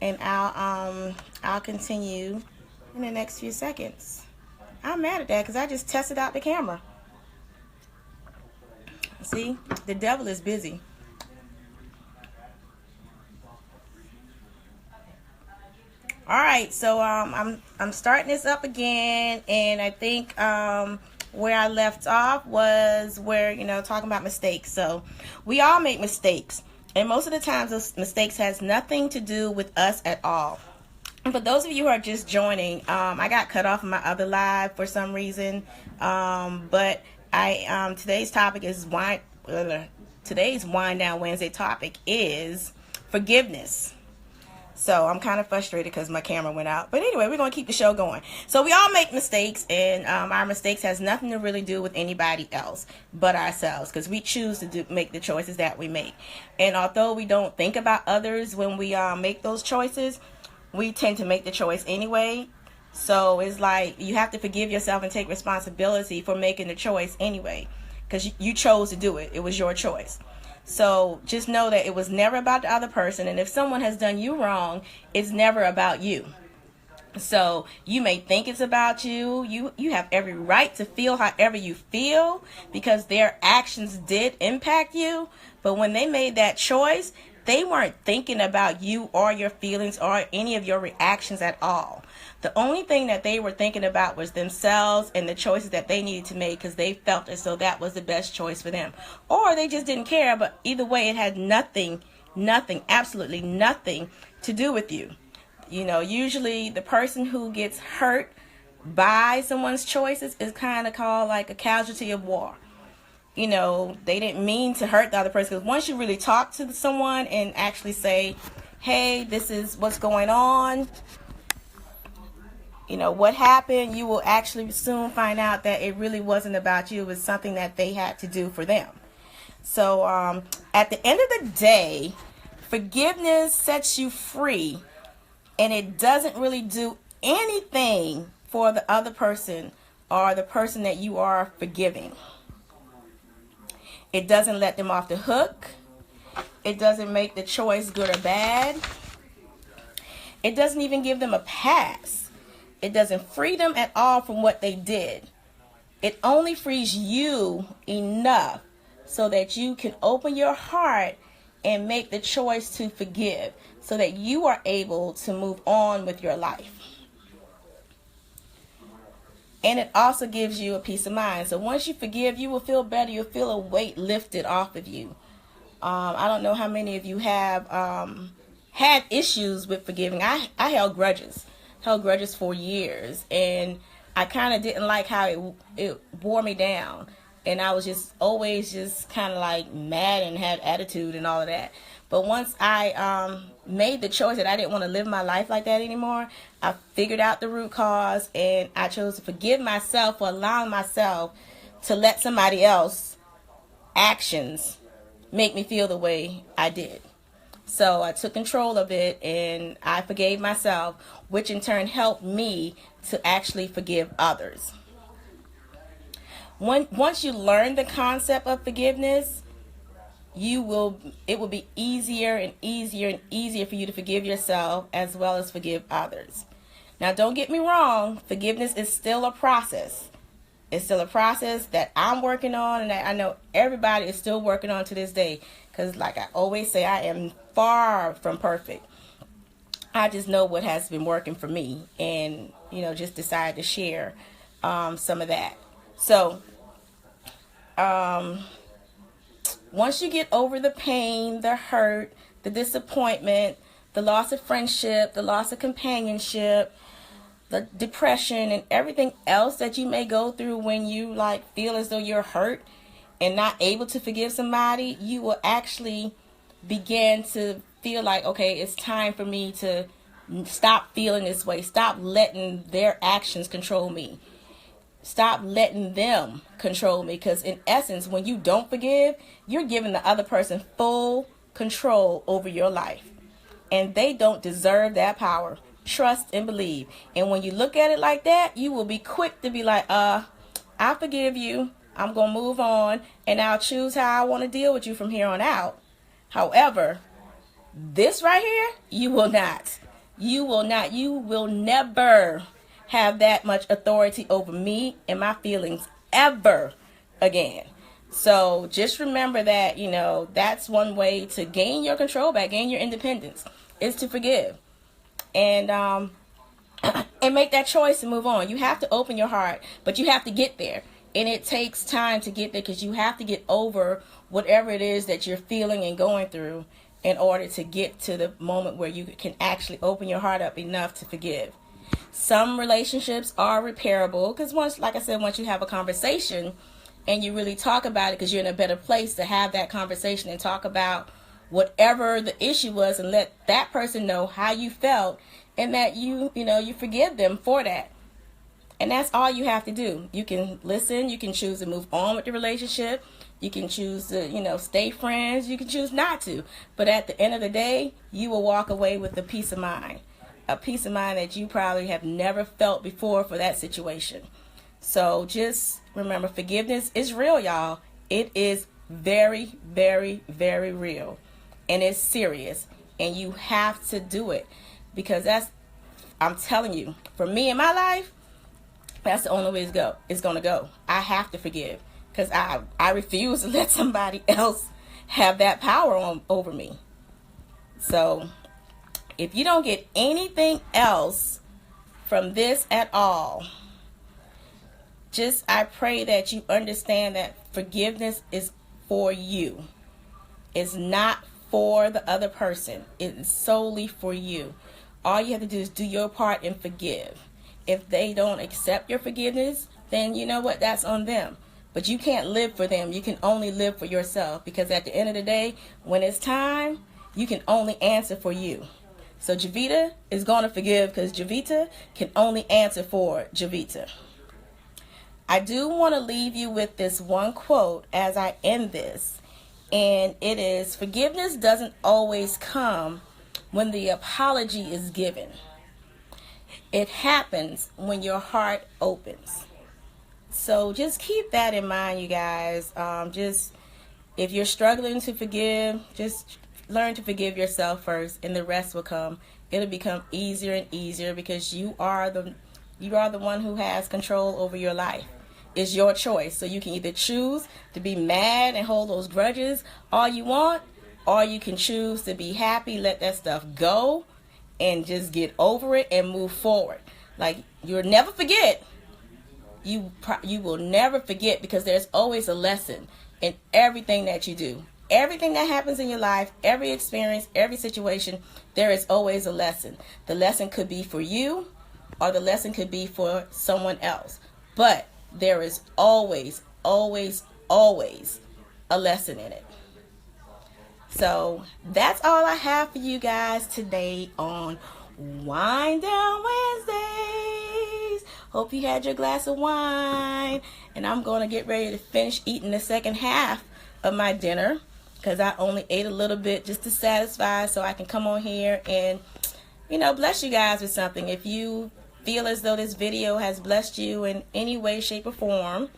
and I'll continue in the next few seconds. I'm mad at that because I just tested out the camera. See, the devil is busy. All right, so I'm starting this up again, and I think where I left off was where, talking about mistakes. So we all make mistakes, and most of the times those mistakes has nothing to do with us at all. And for those of you who are just joining, I got cut off of my other live for some reason, but today's topic is today's Wind Down Wednesday topic is forgiveness. So I'm kind of frustrated because my camera went out. But anyway, we're going to keep the show going. So we all make mistakes, and our mistakes has nothing to really do with anybody else but ourselves, because we choose to make the choices that we make. And although we don't think about others when we make those choices, we tend to make the choice anyway. So it's like you have to forgive yourself and take responsibility for making the choice anyway, because you chose to do it. It was your choice. So just know that it was never about the other person. And if someone has done you wrong, it's never about you. So you may think it's about you. You have every right to feel however you feel because their actions did impact you. But when they made that choice, they weren't thinking about you or your feelings or any of your reactions at all. The only thing that they were thinking about was themselves and the choices that they needed to make because they felt as though that was the best choice for them. Or they just didn't care, but either way, it had nothing, absolutely nothing to do with you. Usually the person who gets hurt by someone's choices is kind of called like a casualty of war. They didn't mean to hurt the other person, because once you really talk to someone and actually say, hey, this is what's going on, what happened, you will actually soon find out that it really wasn't about you. It was something that they had to do for them. So at the end of the day, forgiveness sets you free, and it doesn't really do anything for the other person or the person that you are forgiving. It doesn't let them off the hook. It doesn't make the choice good or bad. It doesn't even give them a pass. It doesn't free them at all from what they did. It only frees you enough so that you can open your heart and make the choice to forgive so that you are able to move on with your life. And it also gives you a peace of mind. So once you forgive, you will feel better. You'll feel a weight lifted off of you. I don't know how many of you have had issues with forgiving. I held grudges for years, and I kind of didn't like how it wore me down, and I was just always just kind of like mad and had attitude and all of that. But once I made the choice that I didn't want to live my life like that anymore, I figured out the root cause, and I chose to forgive myself for allowing myself to let somebody else's actions make me feel the way I did. So I took control of it, and I forgave myself, which in turn helped me to actually forgive others. Once you learn the concept of forgiveness, it will be easier and easier and easier for you to forgive yourself as well as forgive others. Now, don't get me wrong, forgiveness is still a process. It's still a process that I'm working on, and that I know everybody is still working on to this day. Because like I always say, I am far from perfect. I just know what has been working for me, and just decided to share some of that. So once you get over the pain, the hurt, the disappointment, the loss of friendship, the loss of companionship, the depression, and everything else that you may go through when you feel as though you're hurt and not able to forgive somebody, you will actually begin to feel like, okay, it's time for me to stop feeling this way. Stop letting their actions control me. Stop letting them control me. Because in essence, when you don't forgive, you're giving the other person full control over your life. And they don't deserve that power. Trust and believe. And when you look at it like that, you will be quick to be like, I forgive you. I'm going to move on, and I'll choose how I want to deal with you from here on out. However, this right here, you will not. You will never have that much authority over me and my feelings ever again. So just remember that, that's one way to gain your control back, gain your independence, is to forgive. And and make that choice and move on. You have to open your heart, but you have to get there. And it takes time to get there, because you have to get over whatever it is that you're feeling and going through in order to get to the moment where you can actually open your heart up enough to forgive. Some relationships are repairable, because like I said, once you have a conversation and you really talk about it, because you're in a better place to have that conversation and talk about whatever the issue was and let that person know how you felt, and that you forgive them for that. And that's all you have to do. You can listen, you can choose to move on with the relationship, you can choose to, stay friends, you can choose not to. But at the end of the day, you will walk away with a peace of mind. A peace of mind that you probably have never felt before for that situation. So just remember, forgiveness is real, y'all. It is very, very, very real. And it's serious. And you have to do it. Because I'm telling you, for me in my life, that's the only way it's going to go. I have to forgive. Because I refuse to let somebody else have that power over me. So if you don't get anything else from this at all, I pray that you understand that forgiveness is for you. It's not for the other person. It's solely for you. All you have to do is do your part and forgive. If they don't accept your forgiveness, then you know what? That's on them. But you can't live for them. You can only live for yourself. Because at the end of the day, when it's time, you can only answer for you. So Javita is going to forgive, because Javita can only answer for Javita. I do want to leave you with this one quote as I end this. And it is, forgiveness doesn't always come when the apology is given. It happens when your heart opens. So just keep that in mind, you guys. If you're struggling to forgive, just learn to forgive yourself first, and the rest will come. It'll become easier and easier, because you are the one who has control over your life. It's your choice. So you can either choose to be mad and hold those grudges all you want, or you can choose to be happy, let that stuff go, and just get over it and move forward. Like, you'll never forget. You will never forget, because there's always a lesson in everything that you do. Everything that happens in your life, every experience, every situation, there is always a lesson. The lesson could be for you, or the lesson could be for someone else. But there is always, always, always a lesson in it. So that's all I have for you guys today on Wind Down Wednesdays. Hope you had your glass of wine. And I'm going to get ready to finish eating the second half of my dinner, because I only ate a little bit just to satisfy, so I can come on here and, bless you guys with something. If you feel as though this video has blessed you in any way, shape, or form,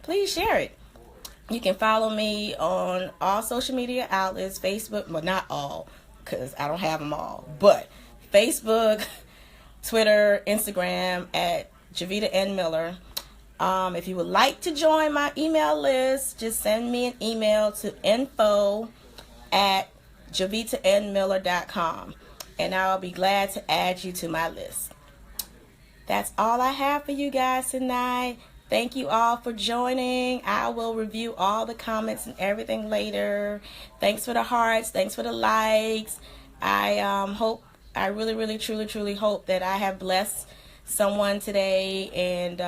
please share it. You can follow me on all social media outlets, Facebook, well, not all, because I don't have them all, but Facebook, Twitter, Instagram at Javita N. Miller. If you would like to join my email list, just send me an email to info@JavitaNMiller.com, and I'll be glad to add you to my list. That's all I have for you guys tonight. Thank you all for joining. I will review all the comments and everything later. Thanks for the hearts. Thanks for the likes. I really, really, truly, truly hope that I have blessed someone today. And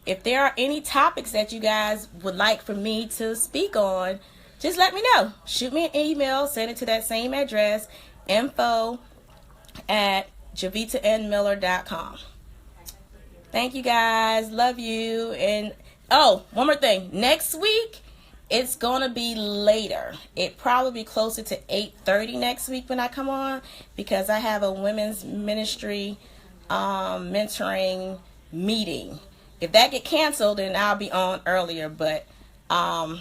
if there are any topics that you guys would like for me to speak on, just let me know. Shoot me an email. Send it to that same address, info@JavitaNMiller.com. Thank you guys. Love you. And one more thing. Next week, it's going to be later. It probably be closer to 8:30 next week when I come on, because I have a women's ministry mentoring meeting. If that get canceled, then I'll be on earlier. But for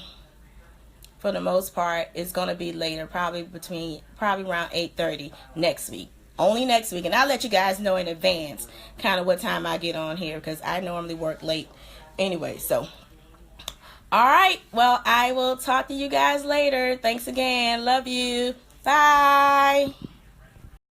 the most part, it's going to be later, probably around 8:30 next week. only next week. And I'll let you guys know in advance kind of what time I get on here, because I normally work late anyway. So, all right. Well, I will talk to you guys later. Thanks again. Love you. Bye.